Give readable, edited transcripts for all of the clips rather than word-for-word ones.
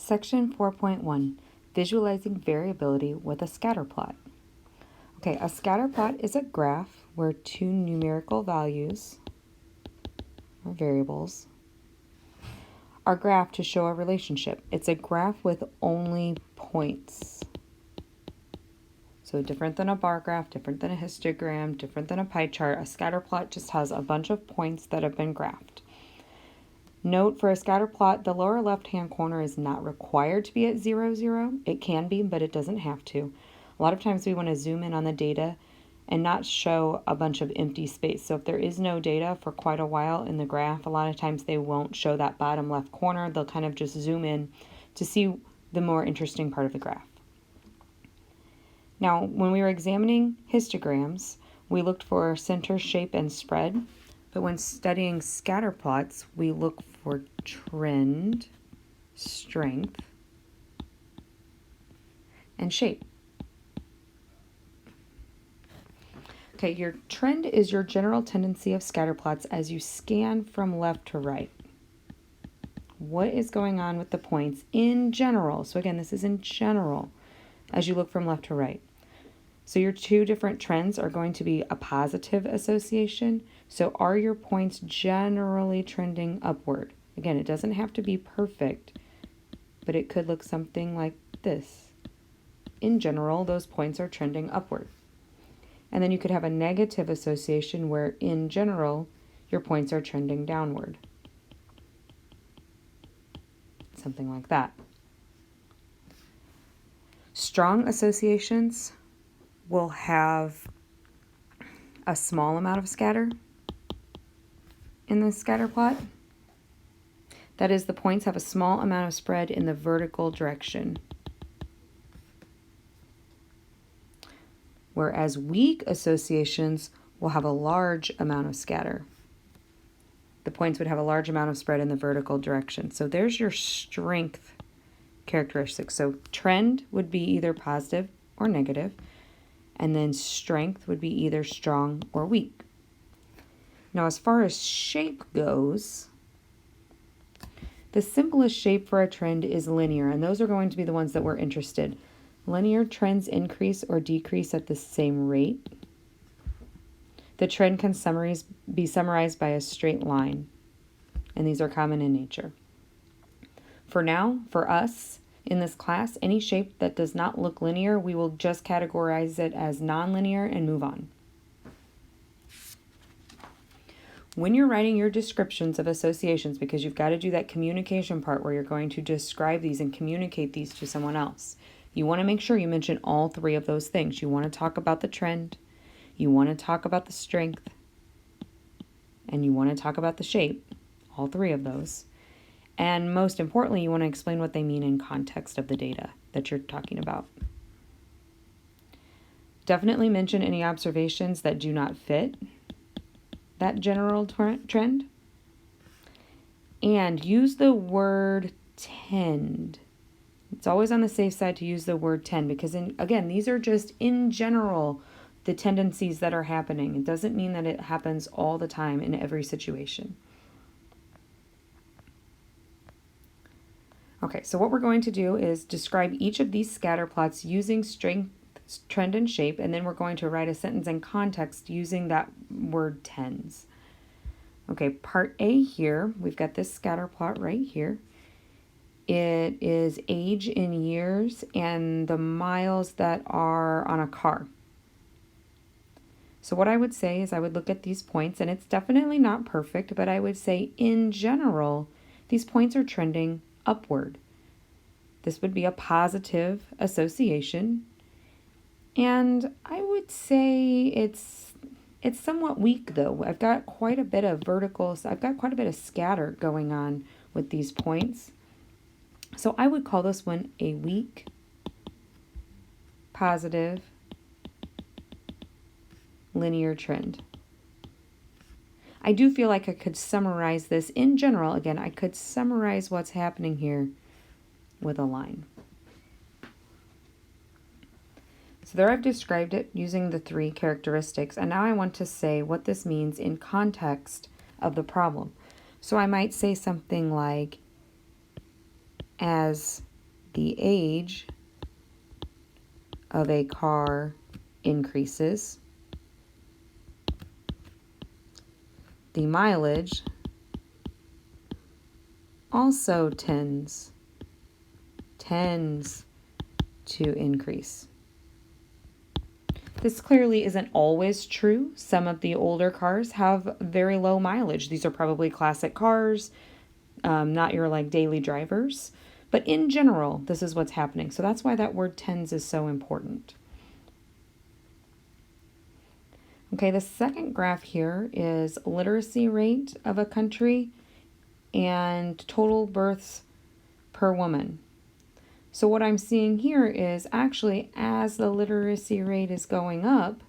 Section 4.1, Visualizing Variability with a Scatterplot. Okay, a scatterplot is a graph where two numerical values, or variables, are graphed to show a relationship. It's a graph with only points. So different than a bar graph, different than a histogram, different than a pie chart, a scatterplot just has a bunch of points that have been graphed. Note, for a scatter plot, the lower left-hand corner is not required to be at 0, 0. It can be, but it doesn't have to. A lot of times we want to zoom in on the data and not show a bunch of empty space. So if there is no data for quite a while in the graph, a lot of times they won't show that bottom left corner. They'll kind of just zoom in to see the more interesting part of the graph. Now, when we were examining histograms, we looked for center, shape, and spread. But when studying scatter plots, we look for trend, strength, and shape. Okay, your trend is your general tendency of scatter plots as you scan from left to right. What is going on with the points in general? So again, this is in general as you look from left to right. So your two different trends are going to be a positive association. So are your points generally trending upward? Again, it doesn't have to be perfect, but it could look something like this. In general, those points are trending upward. And then you could have a negative association where in general, your points are trending downward. Something like that. Strong associations will have a small amount of scatter in the scatter plot. That is, the points have a small amount of spread in the vertical direction. Whereas weak associations will have a large amount of scatter. The points would have a large amount of spread in the vertical direction. So there's your strength characteristics. So trend would be either positive or negative. And then strength would be either strong or weak. Now, as far as shape goes, the simplest shape for a trend is linear, and those are going to be the ones that we're interested. Linear trends increase or decrease at the same rate. The trend can be summarized by a straight line, and these are common in nature. For now, for us, in this class, any shape that does not look linear, we will just categorize it as nonlinear and move on. When you're writing your descriptions of associations, because you've got to do that communication part where you're going to describe these and communicate these to someone else, you want to make sure you mention all three of those things. You want to talk about the trend, you want to talk about the strength, and you want to talk about the shape, all three of those. And most importantly, you want to explain what they mean in context of the data that you're talking about. Definitely mention any observations that do not fit that general trend. And use the word tend. It's always on the safe side to use the word tend because, again, these are just in general the tendencies that are happening. It doesn't mean that it happens all the time in every situation. Okay, so what we're going to do is describe each of these scatter plots using strength, trend, and shape, and then we're going to write a sentence in context using that word tends. Okay, part A here, we've got this scatter plot right here. It is age in years and the miles that are on a car. So what I would say is I would look at these points, and it's definitely not perfect, but I would say in general, these points are trending upward. This would be a positive association. And I would say it's somewhat weak though. I've got quite a bit of verticals. I've got quite a bit of scatter going on with these points. So I would call this one a weak, positive, linear trend. I do feel like I could summarize this in general. Again, I could summarize what's happening here with a line. So there I've described it using the three characteristics, and now I want to say what this means in context of the problem. So I might say something like, as the age of a car increases, the mileage also tends to increase. This clearly isn't always true. Some of the older cars have very low mileage. These are probably classic cars, not your like daily drivers. But in general, this is what's happening. So that's why that word tends is so important. Okay, the second graph here is literacy rate of a country and total births per woman. So what I'm seeing here is actually as the literacy rate is going up,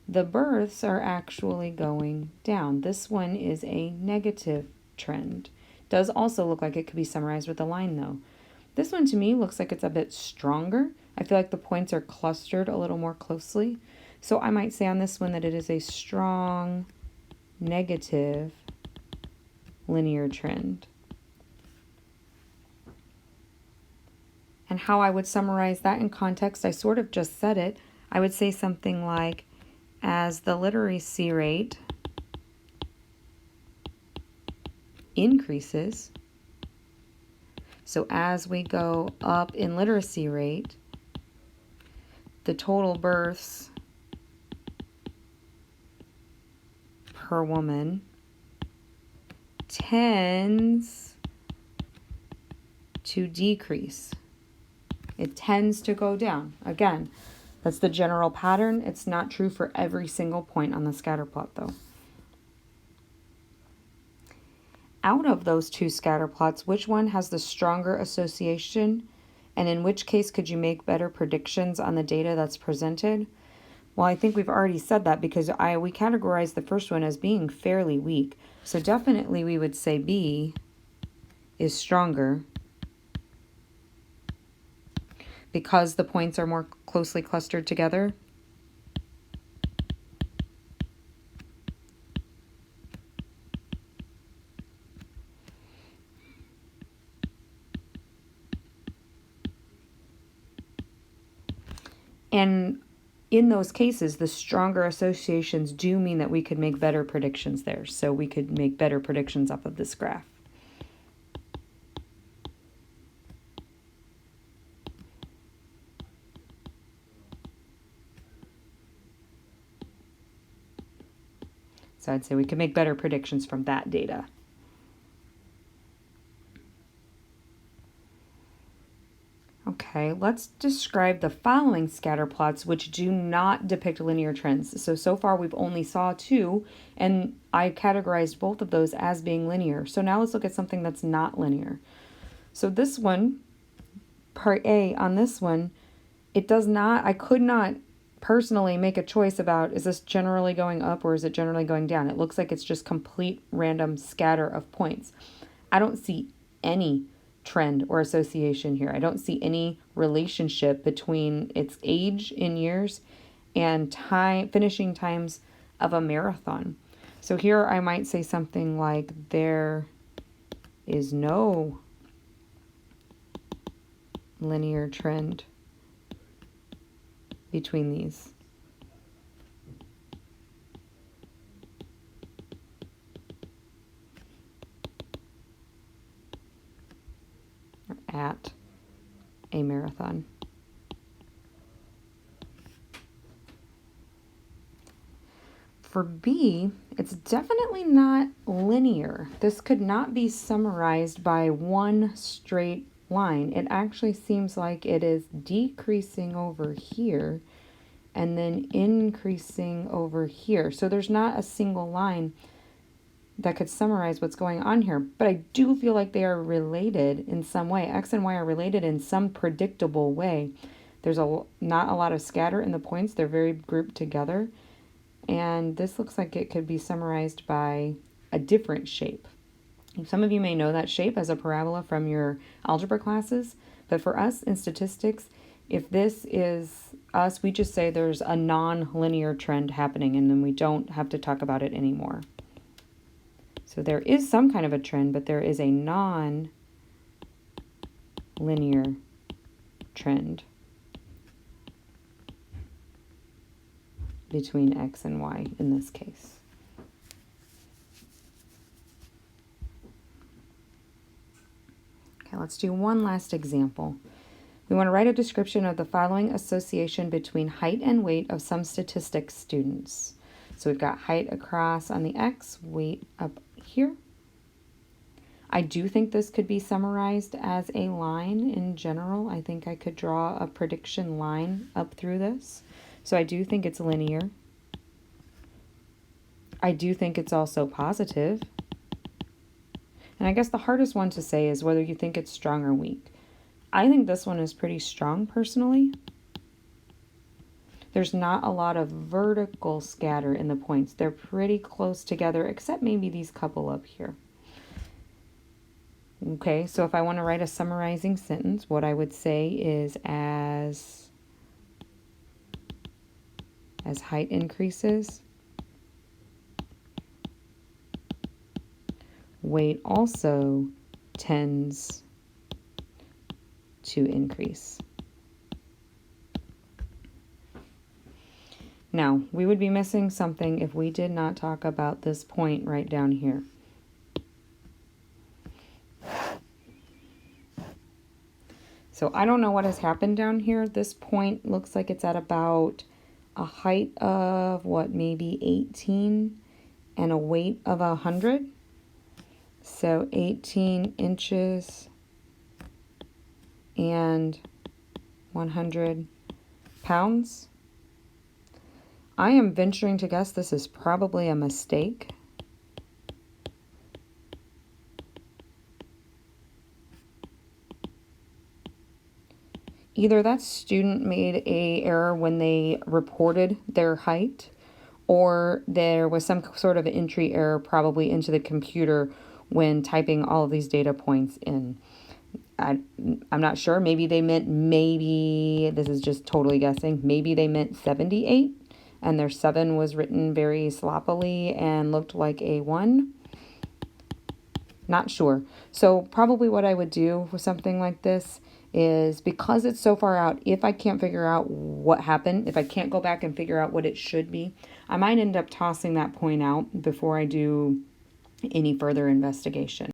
the births are actually going down. This one is a negative trend. Does also look like it could be summarized with a line though. This one to me looks like it's a bit stronger. I feel like the points are clustered a little more closely. So I might say on this one that it is a strong negative linear trend. And how I would summarize that in context, I sort of just said it. I would say something like, as the literacy rate increases, so as we go up in literacy rate, the total births per woman tends to decrease. It tends to go down. Again, that's the general pattern. It's not true for every single point on the scatter plot, though. Out of those two scatter plots, which one has the stronger association? And in which case could you make better predictions on the data that's presented? Well, I think we've already said that because we categorized the first one as being fairly weak. So definitely we would say B is stronger because the points are more closely clustered together. And in those cases, the stronger associations do mean that we could make better predictions there. So we could make better predictions off of this graph. So I'd say we could make better predictions from that data. Okay, let's describe the following scatter plots which do not depict linear trends. So far we've only saw two, and I categorized both of those as being linear. So now let's look at something that's not linear. So this one, part A on this one, I could not personally make a choice about, is this generally going up or is it generally going down? It looks like it's just complete random scatter of points. I don't see any trend or association here. I don't see any relationship between its age in years and finishing times of a marathon. So here I might say something like, there is no linear trend between these. Or at a marathon. For B, it's definitely not linear. This could not be summarized by one straight line. It actually seems like it is decreasing over here and then increasing over here. So there's not a single line that could summarize what's going on here, but I do feel like they are related in some way. X and Y are related in some predictable way. There's not a lot of scatter in the points. They're very grouped together. And this looks like it could be summarized by a different shape. Some of you may know that shape as a parabola from your algebra classes, but for us in statistics, if this is us, we just say there's a non-linear trend happening and then we don't have to talk about it anymore. So there is some kind of a trend, but there is a non-linear trend between X and Y in this case. Okay, let's do one last example. We want to write a description of the following association between height and weight of some statistics students. So we've got height across on the X, weight up here. I do think this could be summarized as a line in general. I think I could draw a prediction line up through this. So I do think it's linear. I do think it's also positive. And I guess the hardest one to say is whether you think it's strong or weak. I think this one is pretty strong personally. There's not a lot of vertical scatter in the points. They're pretty close together, except maybe these couple up here. Okay, so if I want to write a summarizing sentence, what I would say is as height increases, weight also tends to increase. Now, we would be missing something if we did not talk about this point right down here. So I don't know what has happened down here. This point looks like it's at about a height of what, maybe 18 and a weight of 100. So 18 inches and 100 pounds. I am venturing to guess this is probably a mistake. Either that student made a error when they reported their height, or there was some sort of entry error probably into the computer when typing all of these data points in. I'm not sure. Maybe they meant, this is just totally guessing, maybe they meant 78 and their 7 was written very sloppily and looked like a 1. Not sure. So probably what I would do with something like this is, because it's so far out, if I can't figure out what happened, if I can't go back and figure out what it should be, I might end up tossing that point out before I do any further investigation.